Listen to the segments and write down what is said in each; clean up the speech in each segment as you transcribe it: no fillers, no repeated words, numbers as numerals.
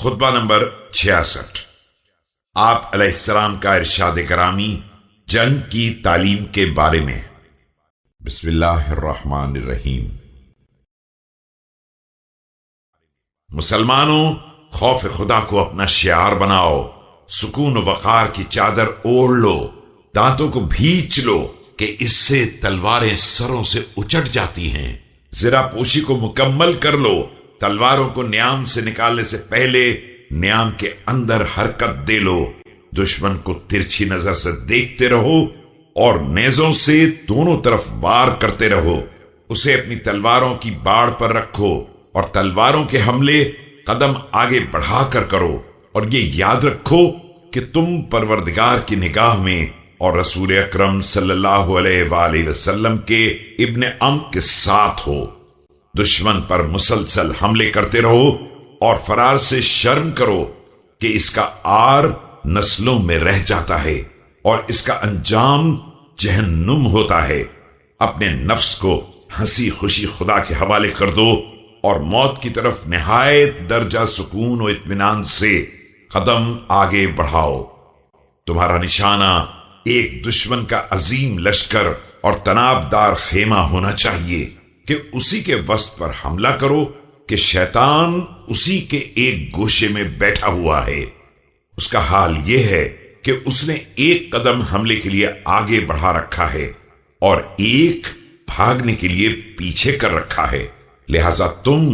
خطبہ نمبر 66۔ آپ علیہ السلام کا ارشاد کرامی جنگ کی تعلیم کے بارے میں۔ بسم اللہ الرحمن الرحیم۔ مسلمانوں، خوف خدا کو اپنا شعار بناؤ، سکون و وقار کی چادر اوڑھ لو، دانتوں کو بھینچ لو کہ اس سے تلواریں سروں سے اچٹ جاتی ہیں۔ زرہ پوشی کو مکمل کر لو، تلواروں کو نیام سے نکالنے سے پہلے نیام کے اندر حرکت دے لو۔ دشمن کو ترچھی نظر سے دیکھتے رہو اور نیزوں سے دونوں طرف وار کرتے رہو۔ اسے اپنی تلواروں کی باڑ پر رکھو اور تلواروں کے حملے قدم آگے بڑھا کر کرو، اور یہ یاد رکھو کہ تم پروردگار کی نگاہ میں اور رسول اکرم صلی اللہ علیہ وآلہ وسلم کے ابن ام کے ساتھ ہو۔ دشمن پر مسلسل حملے کرتے رہو اور فرار سے شرم کرو کہ اس کا آر نسلوں میں رہ جاتا ہے اور اس کا انجام جہنم ہوتا ہے۔ اپنے نفس کو ہنسی خوشی خدا کے حوالے کر دو اور موت کی طرف نہایت درجہ سکون و اطمینان سے قدم آگے بڑھاؤ۔ تمہارا نشانہ ایک دشمن کا عظیم لشکر اور تناب دار خیمہ ہونا چاہیے کہ اسی کے وسط پر حملہ کرو کہ شیطان اسی کے ایک گوشے میں بیٹھا ہوا ہے۔ اس کا حال یہ ہے کہ اس نے ایک قدم حملے کے لیے آگے بڑھا رکھا ہے اور ایک بھاگنے کے لیے پیچھے کر رکھا ہے، لہذا تم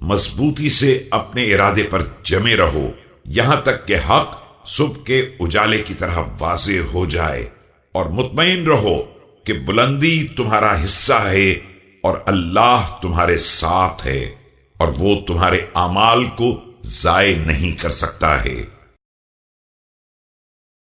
مضبوطی سے اپنے ارادے پر جمے رہو یہاں تک کہ حق صبح کے اجالے کی طرح واضح ہو جائے، اور مطمئن رہو کہ بلندی تمہارا حصہ ہے اور اللہ تمہارے ساتھ ہے، اور وہ تمہارے اعمال کو ضائع نہیں کر سکتا ہے۔